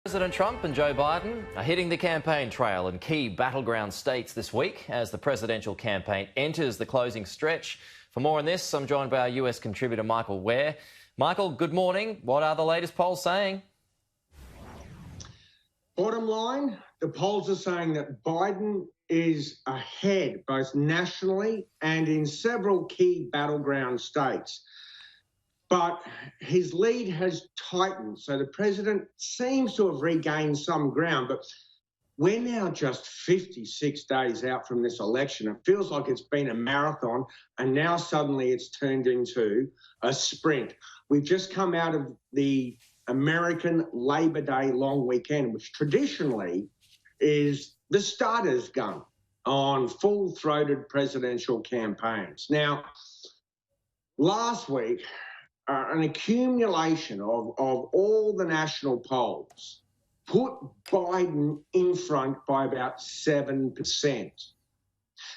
President Trump and Joe Biden are hitting the campaign trail in key battleground states this week as the presidential campaign enters the closing stretch. For more on this, I'm joined by our US contributor Michael Ware. Michael, good morning. What are the latest polls saying? Bottom line, the polls are saying that Biden is ahead both nationally and in several key battleground states. But his lead has tightened, so the president seems to have regained some ground. But we're now just 56 days out from this election. It feels like it's been a marathon, and now suddenly it's turned into a sprint. We've just come out of the American Labor Day long weekend, which traditionally is the starter's gun on full-throated presidential campaigns. Now, last week, an accumulation of all the national polls put Biden in front by about 7%.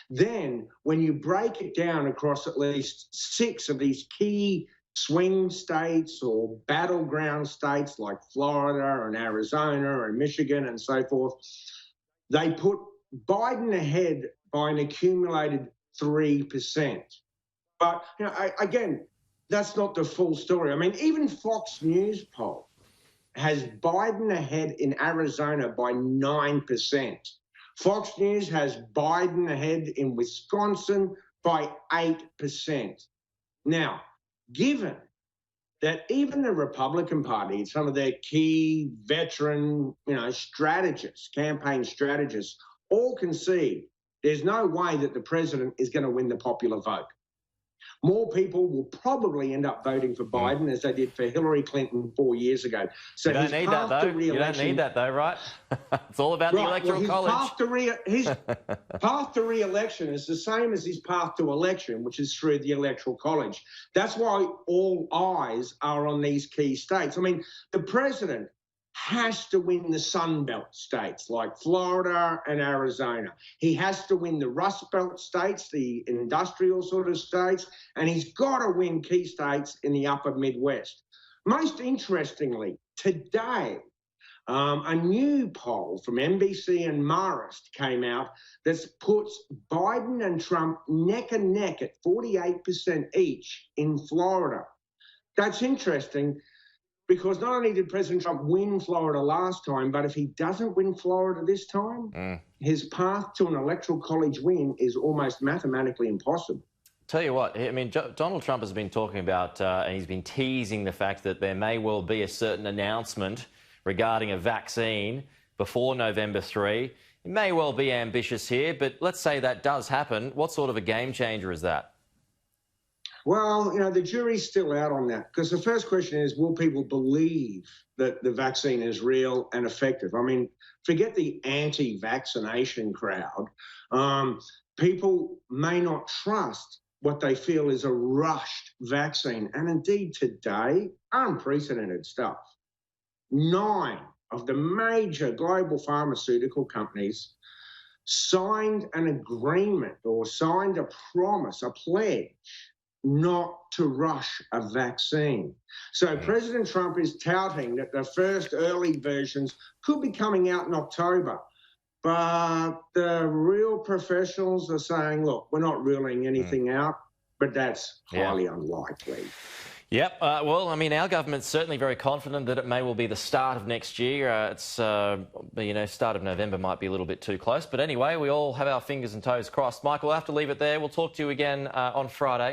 Then, when you break it down across at least 6 of these key swing states or battleground states like Florida and Arizona and Michigan and so forth, they put Biden ahead by an accumulated 3%. But, again, that's not the full story. I mean, even Fox News poll has Biden ahead in Arizona by 9%. Fox News has Biden ahead in Wisconsin by 8%. Now, given that even the Republican Party, some of their key veteran, strategists, campaign strategists, all concede there's no way that the president is going to win the popular vote. More people will probably end up voting for Biden as they did for Hilary Clinton 4 years ago. So you don't need that, though. You don't need that, though, right? It's all about the Electoral College. His path to re-election is the same as his path to election, which is through the Electoral College. That's why all eyes are on these key states. I mean, the president has to win the sunbelt states like Florida and Arizona. He has to win the Rust Belt states, the industrial sort of states, and he's got to win key states in the upper Midwest. Most interestingly, today, a new poll from NBC and Marist came out that puts Biden and Trump neck and neck at 48% each in Florida. That's interesting, because not only did President Trump win Florida last time, but if he doesn't win Florida this time, his path to an Electoral College win is almost mathematically impossible. Tell you what, I mean, Donald Trump has been talking about, and he's been teasing the fact that there may well be a certain announcement regarding a vaccine before November 3. It may well be ambitious here, but let's say that does happen. What sort of a game changer is that? Well, the jury's still out on that, because the first question is, will people believe that the vaccine is real and effective? I mean, forget the anti-vaccination crowd. People may not trust what they feel is a rushed vaccine. And indeed today, unprecedented stuff. 9 of the major global pharmaceutical companies signed an agreement or signed a promise, a pledge, not to rush a vaccine. So President Trump is touting that the first early versions could be coming out in October. But the real professionals are saying, look, we're not ruling anything out, but that's highly unlikely. Yep. Well, I mean, our government's certainly very confident that it may well be the start of next year. Start of November might be a little bit too close. But anyway, we all have our fingers and toes crossed. Michael, we'll have to leave it there. We'll talk to you again on Friday.